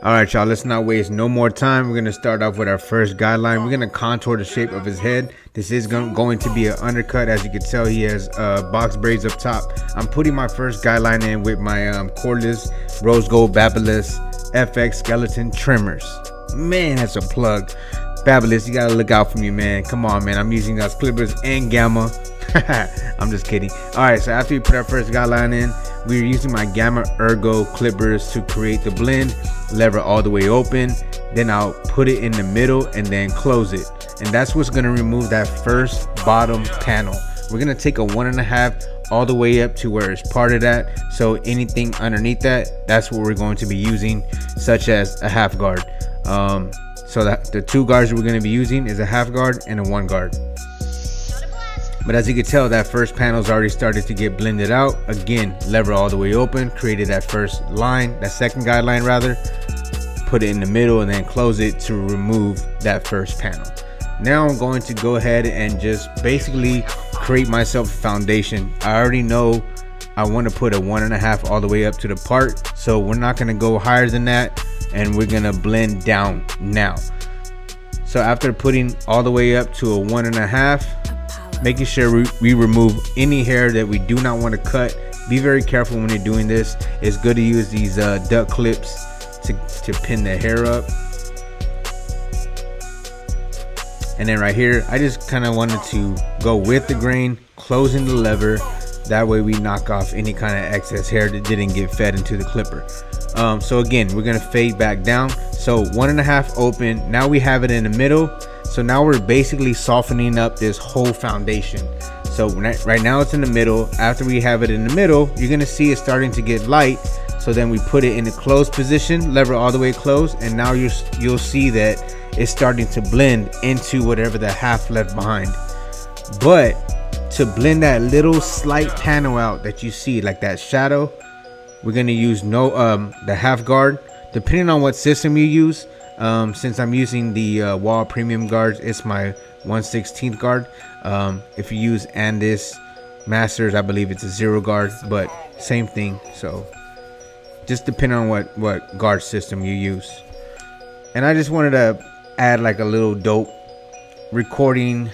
Alright y'all, let's not waste no more time. We're going to start off with our first guideline. We're going to contour the shape of his head. This is going to be an undercut. As you can tell, he has box braids up top. I'm putting my first guideline in with my cordless rose gold Babyliss FX skeleton trimmers. Man, that's a plug. Babyliss, you gotta look out for me, man. Come on, man. I'm using those clippers and gamma. I'm just kidding. Alright, so after we put our first guideline in, we're using my Gamma Ergo clippers to create the blend. Lever all the way open, then I'll put it in the middle and then close it, and that's what's going to remove that first bottom panel. We're going to take a 1.5 all the way up to where it's parted at, so anything underneath that, that's what we're going to be using, such as a half guard. So that the two guards we're going to be using is a half guard and a 1 guard. But as you can tell, that first panel's already started to get blended out. Again, lever all the way open, created that first line, that second guideline rather, put it in the middle and then close it to remove that first panel. Now I'm going to go ahead and just basically create myself a foundation. I already know I want to put a 1.5 all the way up to the part, so we're not going to go higher than that, and we're going to blend down now. So after putting all the way up to a 1.5, making sure we remove any hair that we do not want to cut. Be very careful when you're doing this. It's good to use these duck clips to pin the hair up. And then right here, I just kind of wanted to go with the grain, closing the lever. That way we knock off any kind of excess hair that didn't get fed into the clipper. So again, we're gonna fade back down. So 1.5 open. Now we have it in the middle. So now we're basically softening up this whole foundation. So right now it's in the middle. After we have it in the middle, you're gonna see it starting to get light. So then we put it in the closed position, lever all the way closed, and now you'll see that it's starting to blend into whatever the half left behind. But to blend that little slight panel out that you see, like that shadow, we're gonna use the half guard, depending on what system you use. Since I'm using the wall premium guards, it's my 1/16 guard. If you use Andis Masters, I believe it's a 0 guard, but same thing. So just depending on what guard system you use. And I just wanted to add like a little dope recording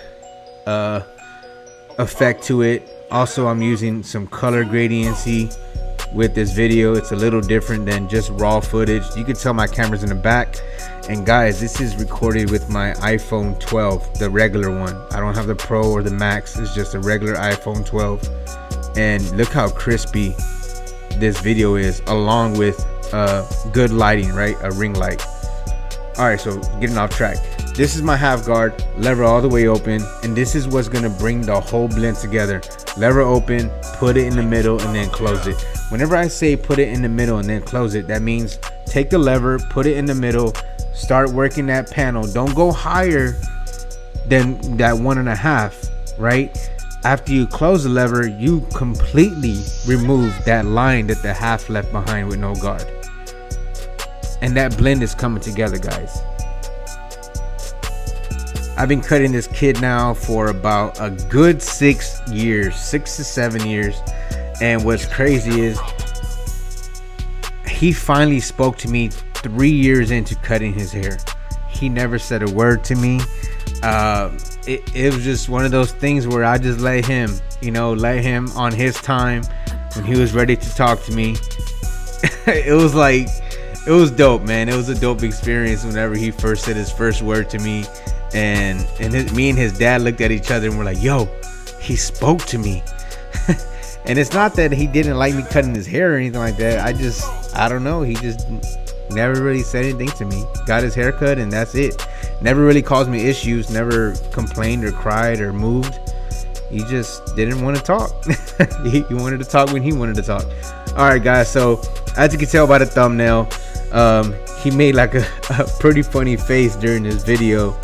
effect to it. Also, I'm using some color gradiency with this video. It's a little different than just raw footage. You can tell my camera's in the back. And guys, this is recorded with my iPhone 12, the regular one. I don't have the Pro or the Max. It's just a regular iPhone 12. And look how crispy this video is, along with good lighting, right? A ring light. All right, so getting off track. This is my half guard, lever all the way open, and this is what's gonna bring the whole blend together. Lever open, put it in the middle, and then close it. Whenever I say put it in the middle and then close it, that means take the lever, put it in the middle, start working that panel. Don't go higher than that 1.5, right? After you close the lever, you completely remove that line that the half left behind with no guard. And that blend is coming together, guys. I've been cutting this kid now for about a good 6 years, 6 to 7 years. And what's crazy is he finally spoke to me 3 years into cutting his hair. He never said a word to me. It was just one of those things where I just let him on his time when he was ready to talk to me. It was dope, man. It was a dope experience whenever he first said his first word to me. And me and his dad looked at each other and we're like, yo, he spoke to me. And it's not that he didn't like me cutting his hair or anything like that. I don't know. He just never really said anything to me. Got his hair cut and that's it. Never really caused me issues. Never complained or cried or moved. He just didn't want to talk. He wanted to talk when he wanted to talk. All right, guys. So as you can tell by the thumbnail, he made like a pretty funny face during this video.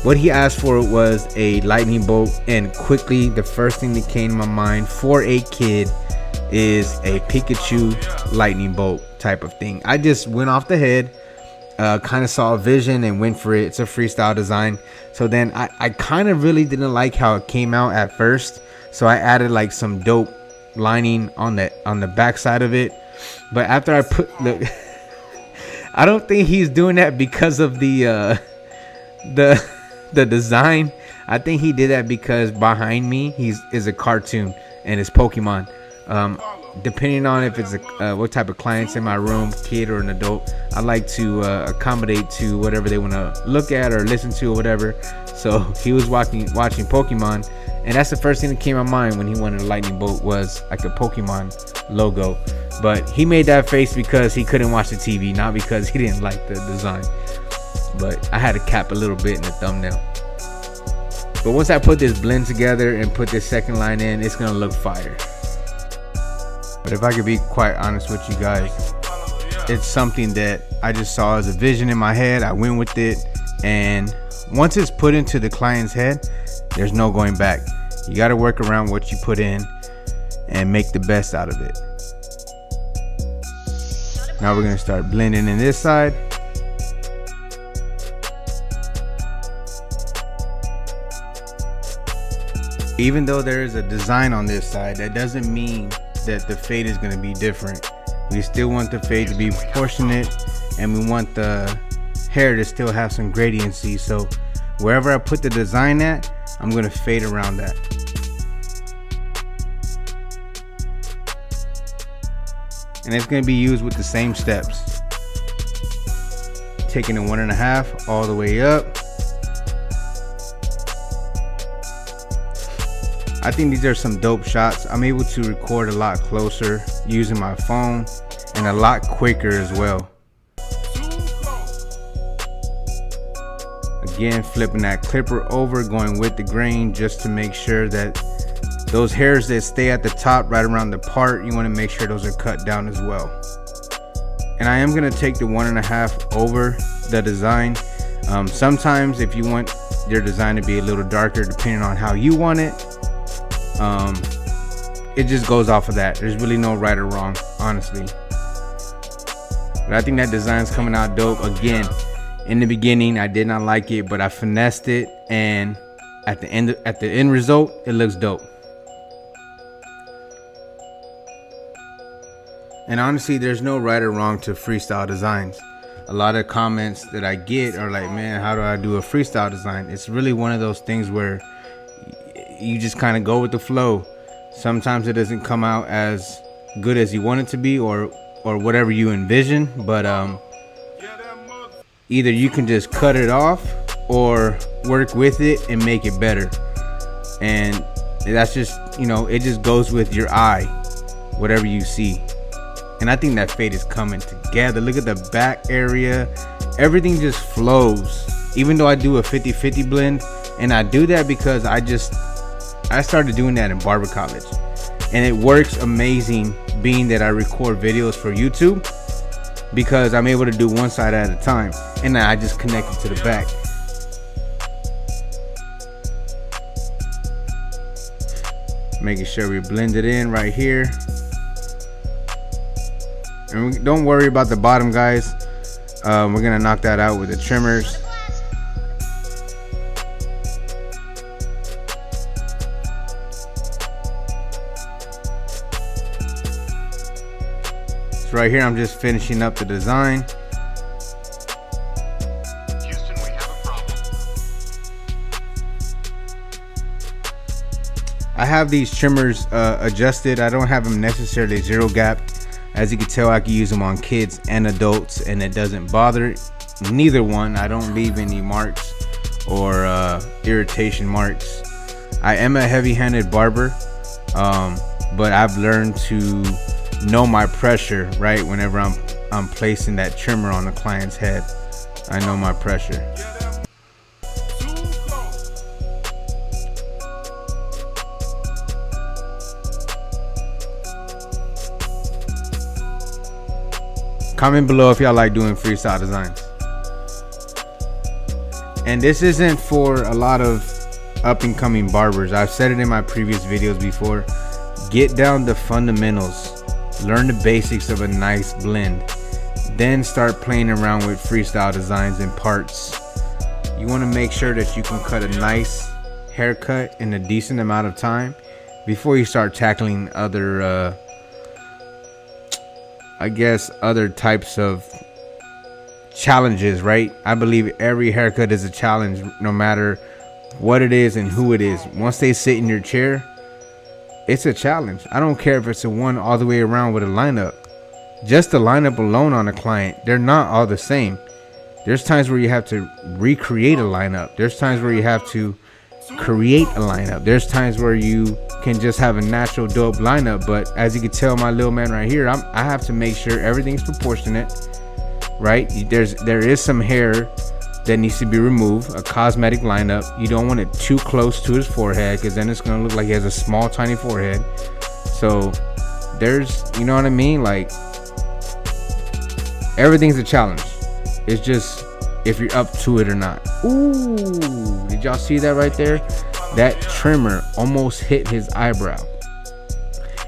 What he asked for was a lightning bolt, and quickly the first thing that came to my mind for a kid is a Pikachu lightning bolt type of thing. I just went off the head. kind of saw a vision and went for it. It's a freestyle design. So then I kind of really didn't like how it came out at first, so I added like some dope lining on the back side of it. But after I put the I don't think he's doing that because of the design. I think he did that because behind me is a cartoon and it's Pokemon. Depending on if it's what type of clients in my room, kid or an adult, I like to accommodate to whatever they want to look at or listen to or whatever. So he was watching Pokemon, and that's the first thing that came to my mind when he wanted a lightning bolt, was like a Pokemon logo. But he made that face because he couldn't watch the TV, not because he didn't like the design. But I had to cap a little bit in the thumbnail. But once I put this blend together and put this second line in, it's gonna look fire. But if I could be quite honest with you guys, it's something that I just saw as a vision in my head. I went with it, and once it's put into the client's head, there's no going back. You got to work around what you put in and make the best out of it. Now we're gonna start blending in this side. Even though there is a design on this side, that doesn't mean that the fade is going to be different. We still want the fade to be proportionate, and we want the hair to still have some gradiency. So wherever I put the design at, I'm going to fade around that. And it's going to be used with the same steps. Taking the 1.5 all the way up. I think these are some dope shots. I'm able to record a lot closer using my phone, and a lot quicker as well. Again, flipping that clipper over, going with the grain just to make sure that those hairs that stay at the top right around the part, you want to make sure those are cut down as well. And I am going to take the 1.5 over the design. Sometimes if you want your design to be a little darker, depending on how you want it, it just goes off of that. There's really no right or wrong, honestly. But I think that design's coming out dope. Again, in the beginning I did not like it, but I finessed it, and at the end result, it looks dope. And honestly, there's no right or wrong to freestyle designs. A lot of comments that I get are like, man, how do I do a freestyle design? It's really one of those things where you just kind of go with the flow. Sometimes it doesn't come out as good as you want it to be, or whatever you envision, but either you can just cut it off or work with it and make it better. And that's just, you know, it just goes with your eye, whatever you see. And I think that fade is coming together. Look at the back area, everything just flows. Even though I do a 50-50 blend, and I do that because I started doing that in barber college, and it works amazing, being that I record videos for YouTube, because I'm able to do one side at a time, and I just connect it to the back. Making sure we blend it in right here. And don't worry about the bottom, guys. We're gonna knock that out with the trimmers. So right here, I'm just finishing up the design. Houston, we have a problem. I have these trimmers adjusted. I don't have them necessarily zero gapped. As you can tell, I can use them on kids and adults, and it doesn't bother neither one. I don't leave any marks or irritation marks. I am a heavy-handed barber, but I've learned to know my pressure, right? Whenever I'm placing that trimmer on the client's head, I know my pressure. Comment below if y'all like doing freestyle designs. And this isn't for a lot of up and coming barbers. I've said it in my previous videos before. Get down the fundamentals. Learn the basics of a nice blend. then start playing around with freestyle designs and parts. You want to make sure that you can cut a nice haircut in a decent amount of time before you start tackling other I guess other types of challenges, right? I believe every haircut is a challenge, no matter what it is and who it is. Once they sit in your chair, it's a challenge. I don't care if it's a one all the way around with a lineup. Just the lineup alone on a client, they're not all the same. There's times where you have to recreate a lineup. There's times where you have to create a lineup. There's times where you can just have a natural dope lineup. But as you can tell, my little man right here, I have to make sure everything's proportionate, right? There is some hair that needs to be removed, a cosmetic lineup. You don't want it too close to his forehead, because then it's gonna look like he has a small tiny forehead. So there's, you know what I mean, like, everything's a challenge. It's just if you're up to it or not. Ooh, did y'all see that right there? That trimmer almost hit his eyebrow.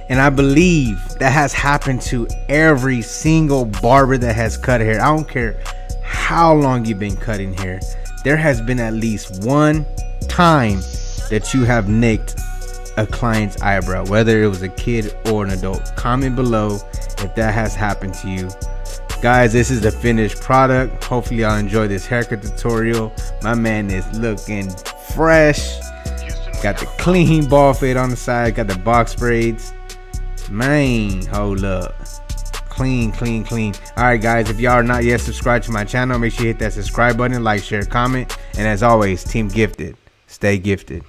And I believe that has happened to every single barber that has cut hair. I don't care how long you've been cutting hair. There has been at least one time that you have nicked a client's eyebrow, whether it was a kid or an adult. Comment below if that has happened to you. Guys, this is the finished product. Hopefully y'all enjoy this haircut tutorial. My man is looking fresh. Got the clean ball fade on the side. Got the box braids. Man, hold up. Clean, clean, clean. Alright guys, if y'all are not yet subscribed to my channel, make sure you hit that subscribe button, like, share, comment. And as always, Team Gifted. Stay gifted.